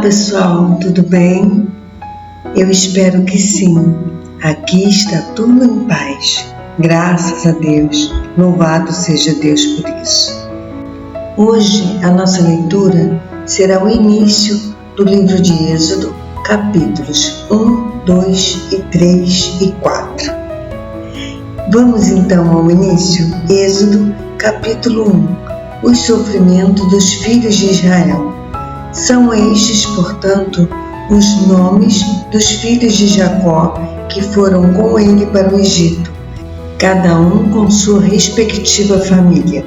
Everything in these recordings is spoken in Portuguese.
pessoal, tudo bem? Eu espero que sim. Aqui está tudo em paz. Graças a Deus. Louvado seja Deus por isso. Hoje a nossa leitura será o início do livro de Êxodo, capítulos 1, 2 e 3 e 4. Vamos então ao início. Êxodo, capítulo 1. Os sofrimentos dos filhos de Israel. São estes, portanto, os nomes dos filhos de Jacó que foram com ele para o Egito, cada um com sua respectiva família: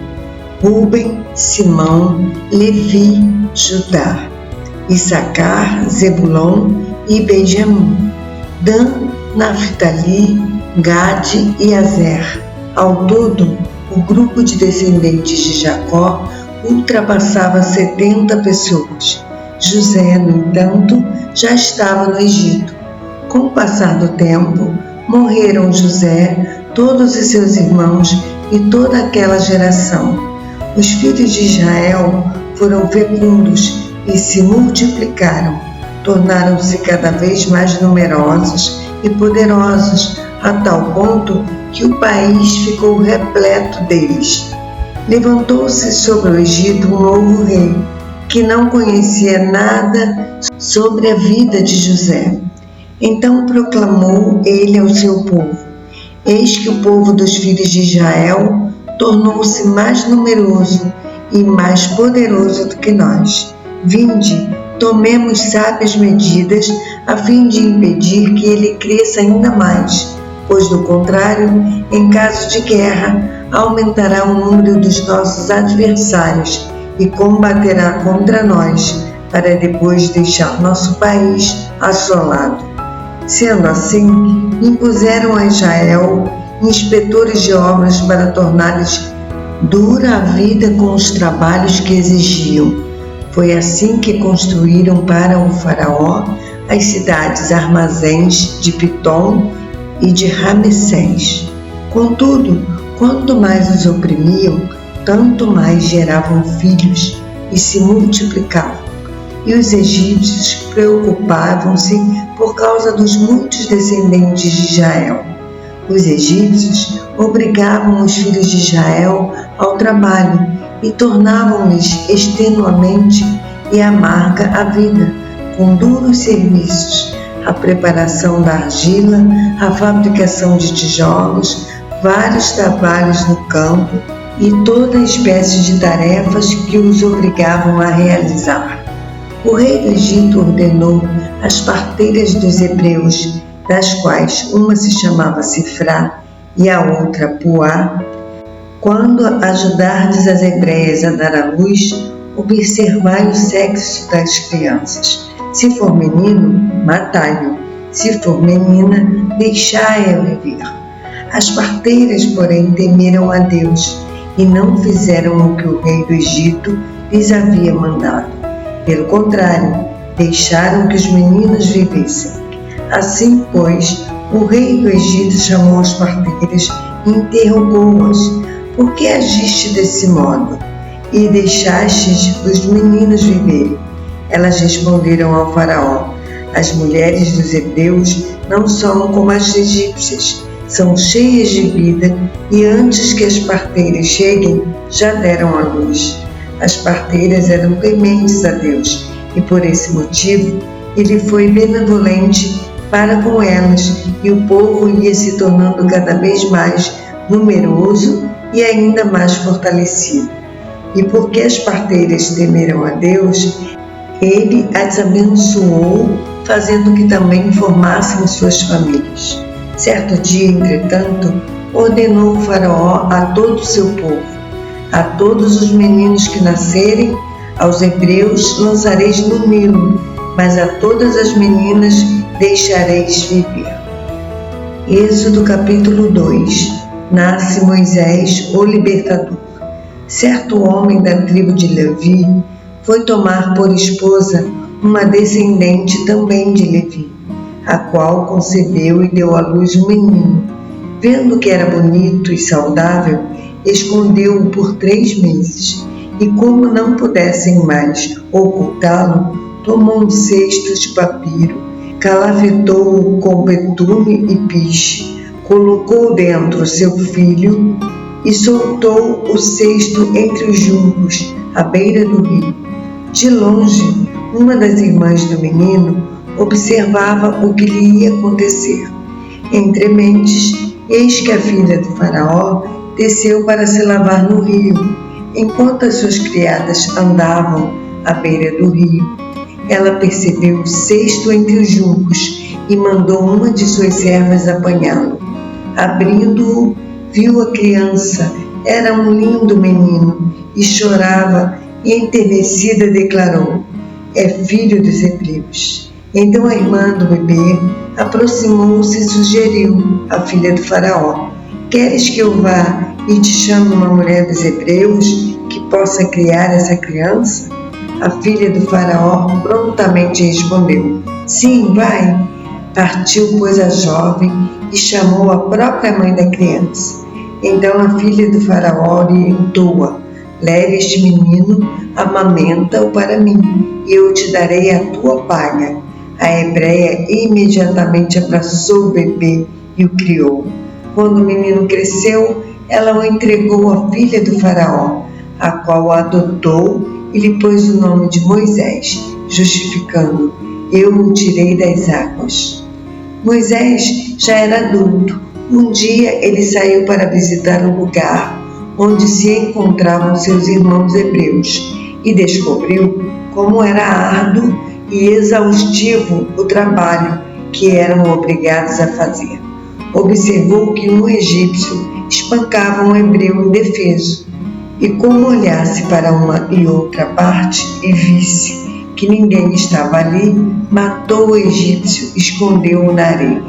Rúben, Simão, Levi, Judá, Issacar, Zebulon e Benjamim, Dan, Naftali, Gade e Azer. Ao todo, o grupo de descendentes de Jacó ultrapassava 70 pessoas. José, no entanto, já estava no Egito. Com o passar do tempo, morreram José, todos os seus irmãos e toda aquela geração. Os filhos de Israel foram fecundos e se multiplicaram, tornaram-se cada vez mais numerosos e poderosos, a tal ponto que o país ficou repleto deles. Levantou-se sobre o Egito um novo rei, que não conhecia nada sobre a vida de José. Então proclamou ele ao seu povo: Eis que o povo dos filhos de Israel tornou-se mais numeroso e mais poderoso do que nós. Vinde, tomemos sábias medidas a fim de impedir que ele cresça ainda mais, pois do contrário, em caso de guerra, aumentará o número dos nossos adversários e combaterá contra nós, para depois deixar nosso país assolado. Sendo assim, impuseram a Israel inspetores de obras para tornar-lhes dura a vida com os trabalhos que exigiam. Foi assim que construíram para o faraó as cidades armazéns de Pitom e de Ramessés. Contudo, quanto mais os oprimiam, tanto mais geravam filhos e se multiplicavam. E os egípcios preocupavam-se por causa dos muitos descendentes de Israel. Os egípcios obrigavam os filhos de Israel ao trabalho e tornavam-lhes extenuamente e amarga a vida, com duros serviços, a preparação da argila, a fabricação de tijolos, vários trabalhos no campo e toda espécie de tarefas que os obrigavam a realizar. O rei do Egito ordenou às parteiras dos hebreus, das quais uma se chamava Sifrá e a outra Puá: quando ajudardes as hebreias a dar à luz, observai o sexo das crianças. Se for menino, matai-o; se for menina, deixai-a viver. As parteiras, porém, temeram a Deus e não fizeram o que o rei do Egito lhes havia mandado. Pelo contrário, deixaram que os meninos vivessem. Assim, pois, o rei do Egito chamou as parteiras e interrogou-as: Por que agiste desse modo e deixastes os meninos viverem? Elas responderam ao faraó: As mulheres dos hebreus não são como as egípcias, são cheias de vida e antes que as parteiras cheguem, já deram à luz. As parteiras eram tementes a Deus e por esse motivo ele foi benevolente para com elas e o povo ia se tornando cada vez mais numeroso e ainda mais fortalecido. E porque as parteiras temeram a Deus, ele as abençoou, fazendo que também formassem suas famílias. Certo dia, entretanto, ordenou o faraó a todo o seu povo: A todos os meninos que nascerem, aos hebreus lançareis no Nilo, mas a todas as meninas deixareis viver. Êxodo capítulo 2. Nasce Moisés, o libertador. Certo homem da tribo de Levi foi tomar por esposa uma descendente também de Levi, a qual concebeu e deu à luz um menino. Vendo que era bonito e saudável, escondeu-o por 3 meses, e como não pudessem mais ocultá-lo, tomou um cesto de papiro, calafetou-o com betume e piche, colocou dentro seu filho e soltou o cesto entre os juncos, à beira do rio. De longe, uma das irmãs do menino observava o que lhe ia acontecer. Entre mentes, eis que a filha do faraó desceu para se lavar no rio, enquanto as suas criadas andavam à beira do rio. Ela percebeu o cesto entre os juncos e mandou uma de suas servas apanhá-lo. Abrindo-o, viu a criança. Era um lindo menino e chorava e, enternecida, declarou: é filho dos hebreus. Então a irmã do bebê aproximou-se e sugeriu à filha do faraó: queres que eu vá e te chame uma mulher dos hebreus que possa criar essa criança? A filha do faraó prontamente respondeu: sim, vai. Partiu, pois, a jovem e chamou a própria mãe da criança. Então a filha do faraó orientou-a: leve este menino, amamenta-o para mim, e eu te darei a tua paga. A hebreia imediatamente abraçou o bebê e o criou. Quando o menino cresceu, ela o entregou à filha do faraó, a qual o adotou e lhe pôs o nome de Moisés, justificando: eu o tirei das águas. Moisés já era adulto. Um dia ele saiu para visitar um lugar onde se encontravam seus irmãos hebreus e descobriu como era árduo e exaustivo o trabalho que eram obrigados a fazer. Observou que um egípcio espancava um hebreu indefeso e, como olhasse para uma e outra parte e visse que ninguém estava ali, matou o egípcio e escondeu-o na areia.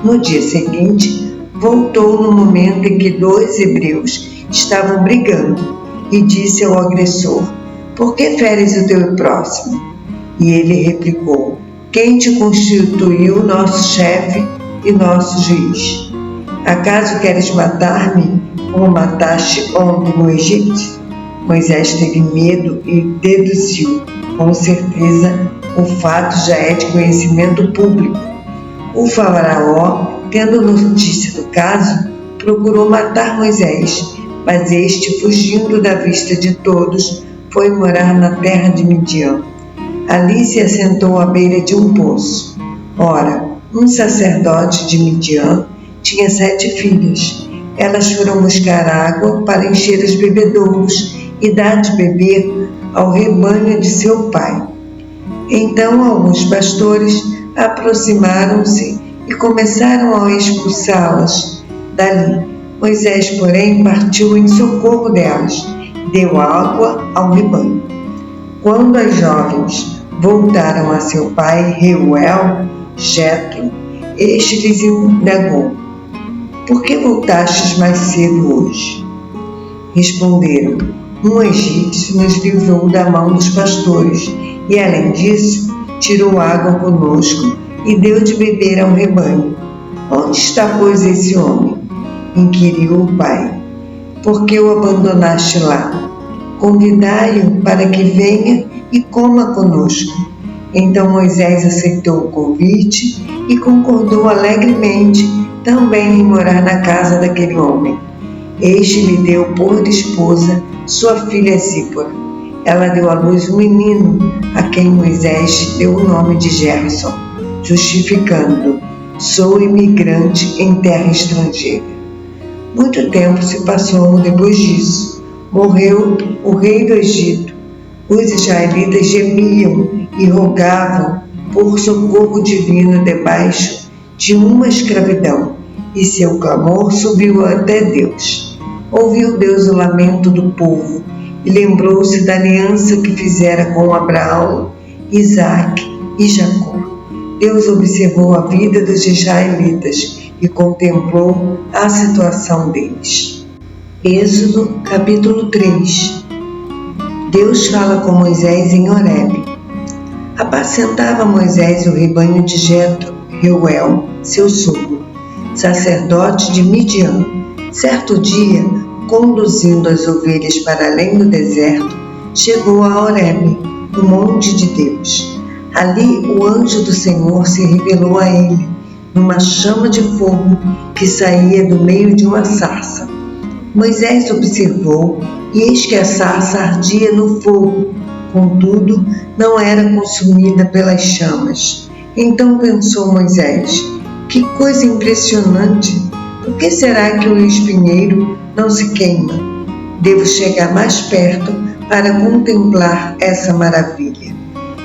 No dia seguinte, voltou no momento em que 2 hebreus estavam brigando e disse ao agressor: por que feres o teu próximo? E ele replicou: quem te constituiu nosso chefe e nosso juiz? Acaso queres matar-me como mataste ontem no Egito? Moisés teve medo e deduziu: com certeza o fato já é de conhecimento público. O faraó, tendo notícia do caso, procurou matar Moisés, mas este, fugindo da vista de todos, foi morar na terra de Midian. Ali se assentou à beira de um poço. Ora, um sacerdote de Midian tinha 7 filhas. Elas foram buscar água para encher os bebedouros e dar de beber ao rebanho de seu pai. Então alguns pastores aproximaram-se e começaram a expulsá-las dali. Moisés, porém, partiu em socorro delas, deu água ao rebanho. Quando as jovens voltaram a seu pai, Reuel, Jetro, este lhes indagou: por que voltastes mais cedo hoje? Responderam: um egípcio nos livrou da mão dos pastores e, além disso, tirou água conosco e deu de beber ao rebanho. Onde está, pois, esse homem? Inquiriu o pai. Por que o abandonaste lá? Convidai-o para que venha e coma conosco. Então Moisés aceitou o convite e concordou alegremente também em morar na casa daquele homem. Este lhe deu por esposa sua filha Zípora. Ela deu à luz um menino, a quem Moisés deu o nome de Gerson, justificando: sou imigrante em terra estrangeira. Muito tempo se passou depois disso. Morreu o rei do Egito. Os israelitas gemiam e rogavam por socorro divino debaixo de uma escravidão, e seu clamor subiu até Deus. Ouviu Deus o lamento do povo e lembrou-se da aliança que fizera com Abraão, Isaque e Jacó. Deus observou a vida dos israelitas e contemplou a situação deles. Êxodo capítulo 3. Deus fala com Moisés em Horebe. Apacentava Moisés o rebanho de Jetro, Reuel, seu sogro, sacerdote de Midian. Certo dia, conduzindo as ovelhas para além do deserto, chegou a Horebe, o monte de Deus. Ali o anjo do Senhor se revelou a ele, numa chama de fogo que saía do meio de uma sarça. Moisés observou, e eis que a sarça ardia no fogo, contudo não era consumida pelas chamas. Então pensou Moisés: que coisa impressionante! Por que será que o espinheiro não se queima? Devo chegar mais perto para contemplar essa maravilha.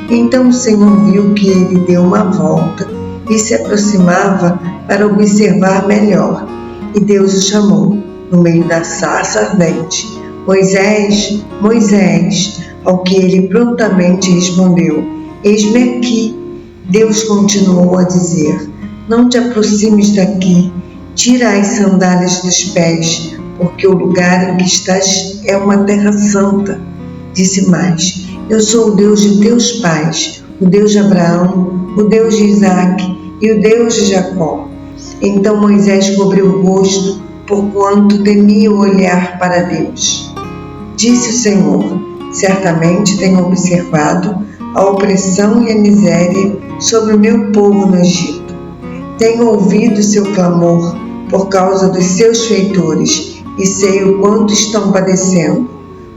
Então o Senhor viu que ele deu uma volta e se aproximava para observar melhor. E Deus o chamou, no meio da sarça ardente: Moisés, Moisés, ao que ele prontamente respondeu: eis-me aqui. Deus continuou a dizer: não te aproximes daqui, tira as sandálias dos pés, porque o lugar em que estás é uma terra santa. Disse mais: eu sou o Deus de teus pais, o Deus de Abraão, o Deus de Isaque e o Deus de Jacó. Então Moisés cobriu o rosto, porquanto temia olhar para Deus. Disse o Senhor: certamente tenho observado a opressão e a miséria sobre o meu povo no Egito. Tenho ouvido seu clamor por causa dos seus feitores e sei o quanto estão padecendo.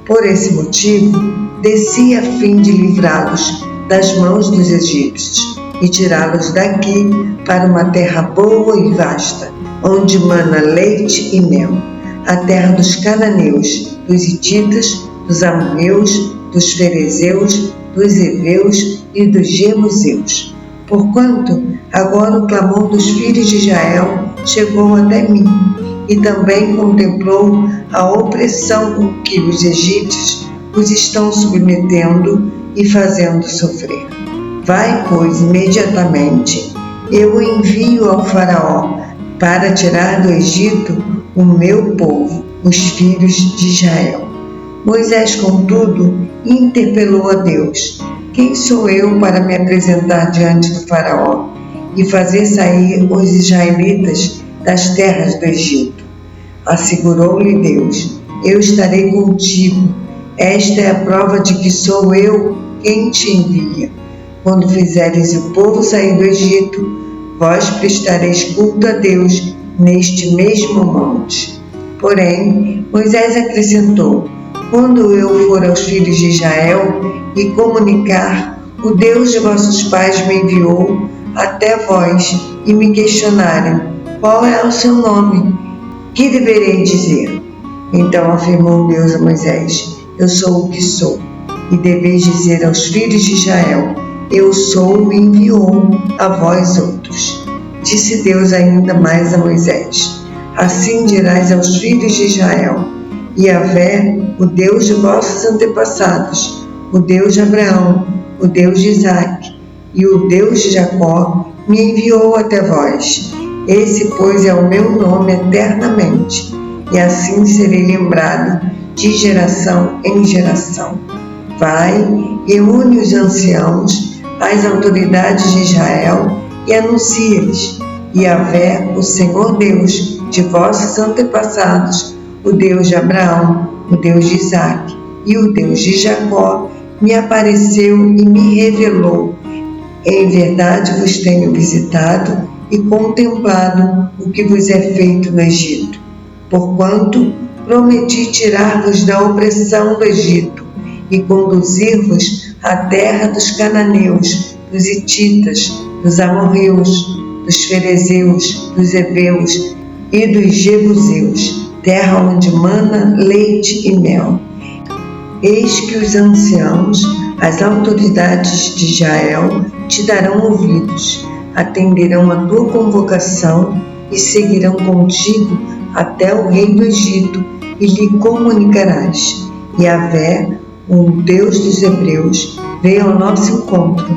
Por esse motivo, desci a fim de livrá-los das mãos dos egípcios e tirá-los daqui para uma terra boa e vasta, onde mana leite e mel, a terra dos cananeus, dos hititas, dos amorreus, dos ferezeus, dos heveus e dos jebuseus. Porquanto agora o clamor dos filhos de Israel chegou até mim, e também contemplou a opressão com que os egípcios os estão submetendo e fazendo sofrer. Vai, pois, imediatamente, eu o envio ao faraó para tirar do Egito o meu povo, os filhos de Israel. Moisés, contudo, interpelou a Deus: quem sou eu para me apresentar diante do faraó e fazer sair os israelitas das terras do Egito? Assegurou-lhe Deus: eu estarei contigo. Esta é a prova de que sou eu quem te envia. Quando fizeres o povo sair do Egito, vós prestareis culto a Deus neste mesmo monte. Porém, Moisés acrescentou: quando eu for aos filhos de Israel e comunicar: o Deus de vossos pais me enviou até vós, e me questionarem: qual é o seu nome? Que deverei dizer? Então afirmou Deus a Moisés: eu sou o que sou. E deveis dizer aos filhos de Israel: eu sou e enviou a vós outros. Disse Deus ainda mais a Moisés: assim dirás aos filhos de Israel: Yahvé, o Deus de vossos antepassados, o Deus de Abraão, o Deus de Isaque e o Deus de Jacó, me enviou até vós. Esse, pois, é o meu nome eternamente, e assim serei lembrado de geração em geração. Vai, reúne os anciãos, as autoridades de Israel, e anuncia-lhes: Yahvé, o Senhor Deus de vossos antepassados, o Deus de Abraão, o Deus de Isaque e o Deus de Jacó, me apareceu e me revelou. Em verdade vos tenho visitado e contemplado o que vos é feito no Egito. Porquanto prometi tirar-vos da opressão do Egito e conduzir-vos à terra dos cananeus, dos hititas, dos amorreus, dos ferezeus, dos heveus e dos jebuseus, terra onde mana leite e mel. Eis que os anciãos, as autoridades de Israel, te darão ouvidos, atenderão a tua convocação e seguirão contigo até o rei do Egito e lhe comunicarás: Yahvé, o Deus dos hebreus, veio ao nosso encontro.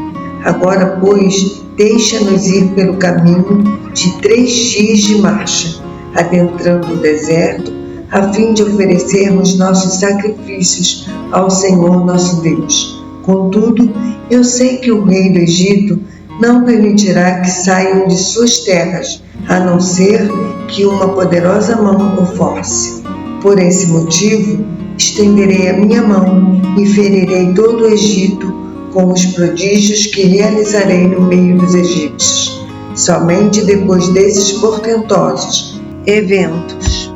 Agora, pois, deixa-nos ir pelo caminho de 3 dias de marcha, adentrando o deserto, a fim de oferecermos nossos sacrifícios ao Senhor nosso Deus. Contudo, eu sei que o rei do Egito não permitirá que saiam de suas terras, a não ser que uma poderosa mão o force. Por esse motivo, estenderei a minha mão e ferirei todo o Egito com os prodígios que realizarei no meio dos egípcios. Somente depois desses portentosos eventos,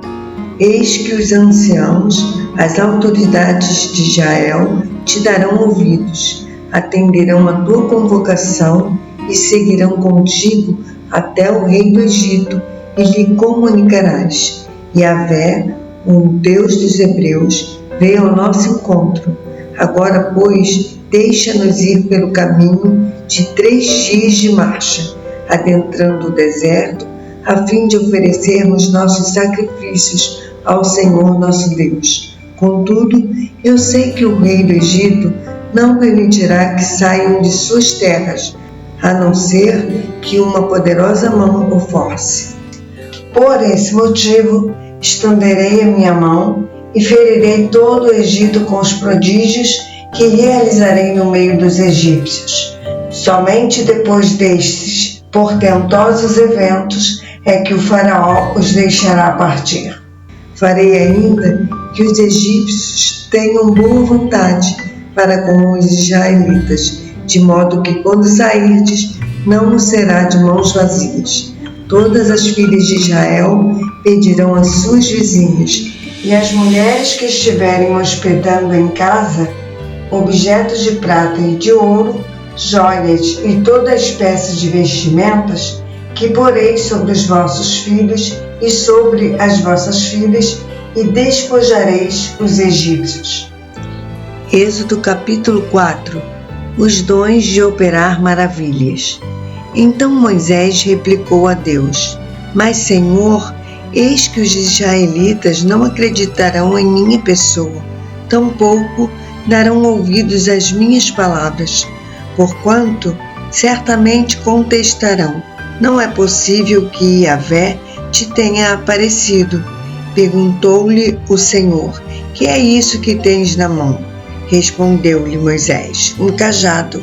eis que os anciãos, as autoridades de Israel, te darão ouvidos, atenderão a tua convocação e seguirão contigo até o rei do Egito e lhe comunicarás: Yahvé, o Deus dos Hebreus, veio ao nosso encontro. Agora, pois, deixa-nos ir pelo caminho de 3 dias de marcha, adentrando o deserto, a fim de oferecermos nossos sacrifícios ao Senhor nosso Deus. Contudo, eu sei que o rei do Egito não permitirá que saiam de suas terras, a não ser que uma poderosa mão o force. Por esse motivo, estenderei a minha mão e ferirei todo o Egito com os prodígios que realizarei no meio dos egípcios. Somente depois destes portentosos eventos é que o faraó os deixará partir. Farei ainda que os egípcios tenham boa vontade para com os israelitas, de modo que quando sairdes, não nos será de mãos vazias. Todas as filhas de Israel pedirão às suas vizinhas, e as mulheres que estiverem hospedando em casa objetos de prata e de ouro, joias e toda espécie de vestimentas, que porei sobre os vossos filhos e sobre as vossas filhas, e despojareis os egípcios. Êxodo capítulo 4. Os dons de operar maravilhas. Então Moisés replicou a Deus: Mas, Senhor, eis que os israelitas não acreditarão em minha pessoa, tampouco darão ouvidos às minhas palavras, porquanto certamente contestarão: Não é possível que Yahvé te tenha aparecido. Perguntou-lhe o Senhor: Que é isso que tens na mão? Respondeu-lhe Moisés: Um cajado.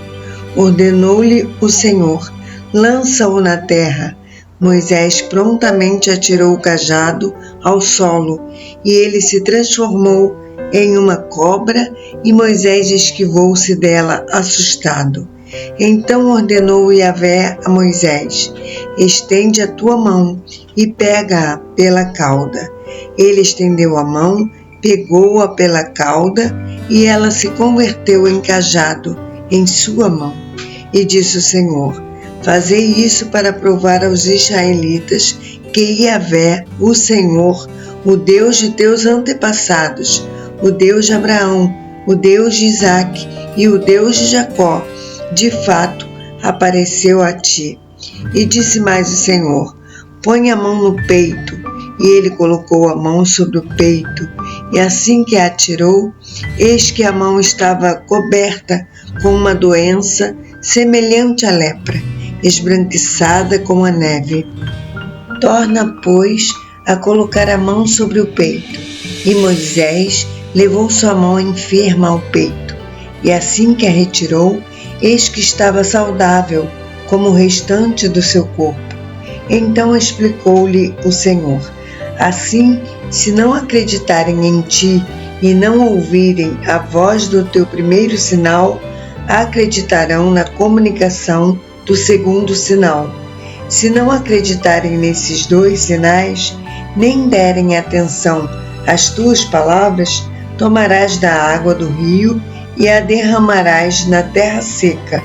Ordenou-lhe o Senhor: Lança-o na terra. Moisés prontamente atirou o cajado ao solo, e ele se transformou em uma cobra, e Moisés esquivou-se dela, assustado. Então ordenou Yahvé a Moisés: Estende a tua mão e pega-a pela cauda. Ele estendeu a mão, pegou-a pela cauda, e ela se converteu em cajado em sua mão. E disse o Senhor: Fazei isso para provar aos israelitas que Yahvé, o Senhor, o Deus de teus antepassados, o Deus de Abraão, o Deus de Isaque e o Deus de Jacó, de fato apareceu a ti. E disse mais o Senhor: Põe a mão no peito. E ele colocou a mão sobre o peito, e assim que a atirou, eis que a mão estava coberta com uma doença semelhante à lepra, esbranquiçada como a neve. Torna, pois, a colocar a mão sobre o peito. E Moisés levou sua mão enferma ao peito, e assim que a retirou, eis que estava saudável, como o restante do seu corpo. Então explicou-lhe o Senhor: Assim, se não acreditarem em ti e não ouvirem a voz do teu primeiro sinal, acreditarão na comunicação do segundo sinal. Se não acreditarem nesses 2 sinais, nem derem atenção às tuas palavras, tomarás da água do rio e a derramarás na terra seca,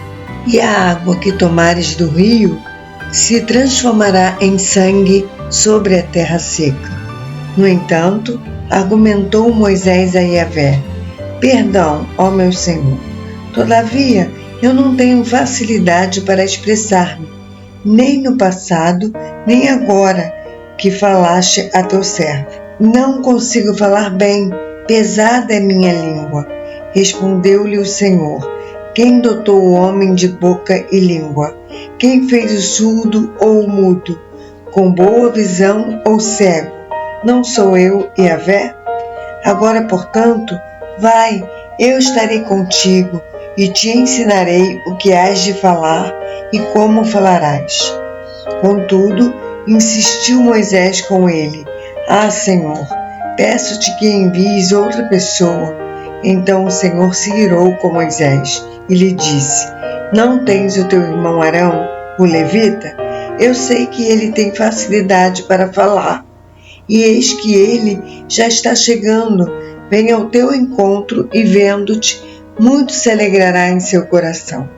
e a água que tomares do rio se transformará em sangue sobre a terra seca. No entanto, argumentou Moisés a Yahvé: Perdão, ó meu Senhor, todavia eu não tenho facilidade para expressar-me, nem no passado, nem agora que falaste a teu servo. Não consigo falar bem, pesada é minha língua. Respondeu-lhe o Senhor: Quem dotou o homem de boca e língua? Quem fez o surdo ou o mudo? Com boa visão ou cego? Não sou eu, Yahvé? Agora, portanto, vai, eu estarei contigo e te ensinarei o que hás de falar e como falarás. Contudo, insistiu Moisés com ele: Ah, Senhor, peço-te que envies outra pessoa. Então o Senhor se irou com Moisés e lhe disse: Não tens o teu irmão Arão, o levita? Eu sei que ele tem facilidade para falar. E eis que ele já está chegando, vem ao teu encontro e vendo-te, muito se alegrará em seu coração.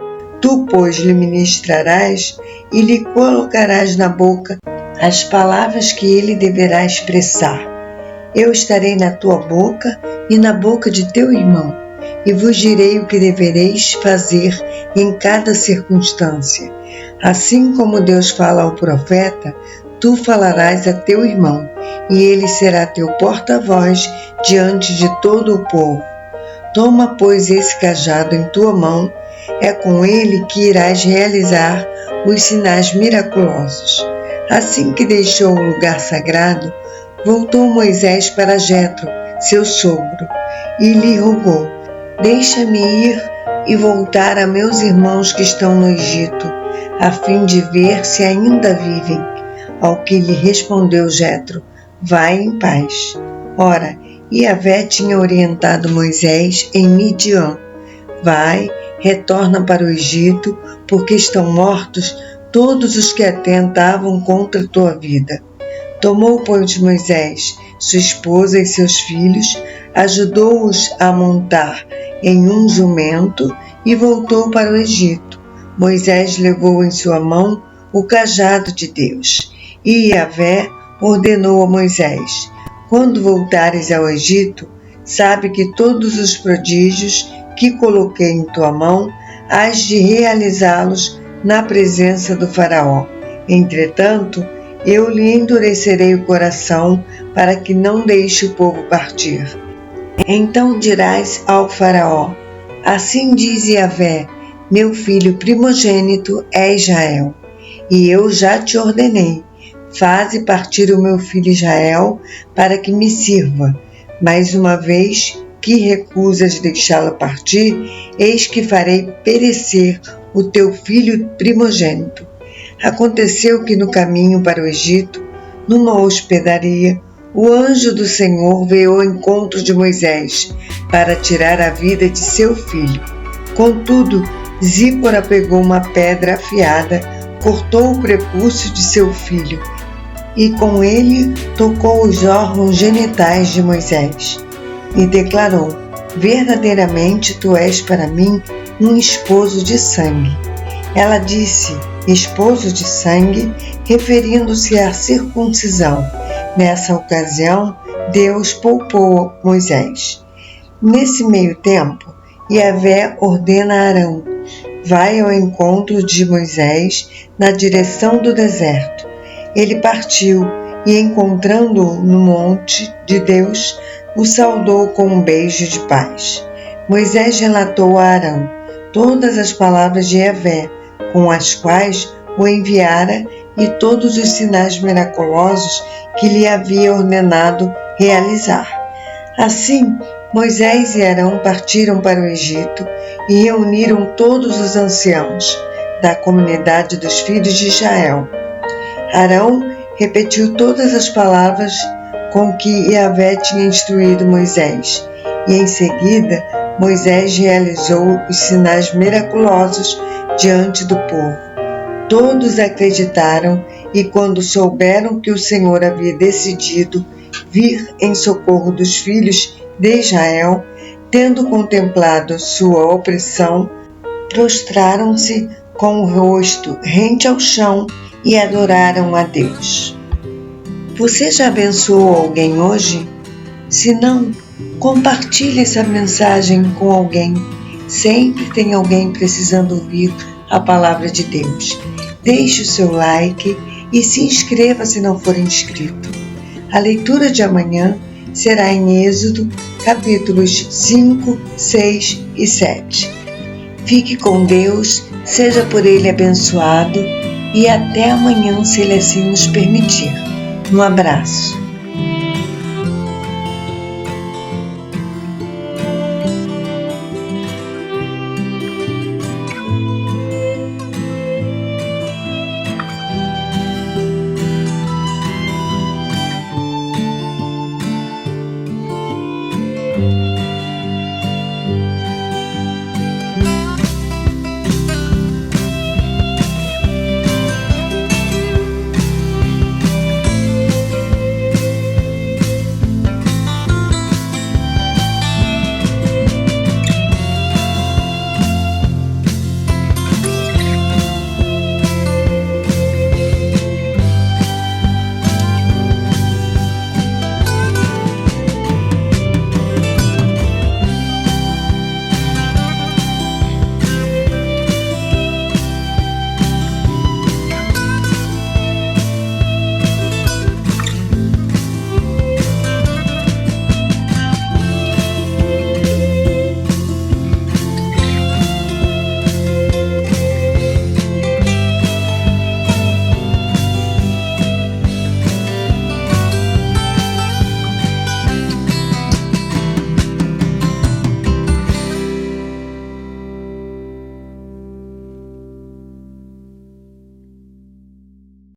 Tu, pois, lhe ministrarás e lhe colocarás na boca as palavras que ele deverá expressar. Eu estarei na tua boca e na boca de teu irmão, e vos direi o que devereis fazer em cada circunstância. Assim como Deus fala ao profeta, tu falarás a teu irmão, e ele será teu porta-voz diante de todo o povo. Toma, pois, esse cajado em tua mão, é com ele que irás realizar os sinais miraculosos. Assim que deixou o lugar sagrado, voltou Moisés para Jetro, seu sogro, e lhe rogou: Deixa-me ir e voltar a meus irmãos que estão no Egito, a fim de ver se ainda vivem. Ao que lhe respondeu Jetro: Vai em paz. Ora, Yahvé tinha orientado Moisés em Midian: Vai, retorna para o Egito, porque estão mortos todos os que atentavam contra a tua vida. Tomou, pois, Moisés sua esposa e seus filhos, ajudou-os a montar em um jumento e voltou para o Egito. Moisés levou em sua mão o cajado de Deus. E Yahvé ordenou a Moisés: Quando voltares ao Egito, sabe que todos os prodígios que coloquei em tua mão, hás de realizá-los na presença do faraó. Entretanto, eu lhe endurecerei o coração para que não deixe o povo partir. Então dirás ao faraó: Assim diz Yahvé, meu filho primogênito é Israel, e eu já te ordenei: faze partir o meu filho Israel para que me sirva. Mas uma vez que recusas deixá-lo partir, eis que farei perecer o teu filho primogênito. Aconteceu que no caminho para o Egito, numa hospedaria, o anjo do Senhor veio ao encontro de Moisés para tirar a vida de seu filho. Contudo, Zípora pegou uma pedra afiada, cortou o prepúcio de seu filho e com ele tocou os órgãos genitais de Moisés e declarou: Verdadeiramente tu és para mim um esposo de sangue. Ela disse: esposo de sangue, referindo-se à circuncisão. Nessa ocasião, Deus poupou Moisés. Nesse meio tempo, Yahvé ordena a Arão: vai ao encontro de Moisés na direção do deserto. Ele partiu e, encontrando-o no monte de Deus, o saudou com um beijo de paz. Moisés relatou a Arão todas as palavras de Yahvé, com as quais o enviara, e todos os sinais miraculosos que lhe havia ordenado realizar. Assim, Moisés e Arão partiram para o Egito e reuniram todos os anciãos da comunidade dos filhos de Israel. Arão repetiu todas as palavras com que Yahvé tinha instruído Moisés, e em seguida Moisés realizou os sinais miraculosos diante do povo. Todos acreditaram, e quando souberam que o Senhor havia decidido vir em socorro dos filhos de Israel, tendo contemplado sua opressão, prostraram-se com o rosto rente ao chão e adoraram a Deus. Você já abençoou alguém hoje? Se não, compartilhe essa mensagem com alguém. Sempre tem alguém precisando ouvir a palavra de Deus. Deixe o seu like e se inscreva se não for inscrito. A leitura de amanhã será em Êxodo, capítulos 5, 6 e 7. Fique com Deus, seja por Ele abençoado e até amanhã, se Ele assim nos permitir. Um abraço.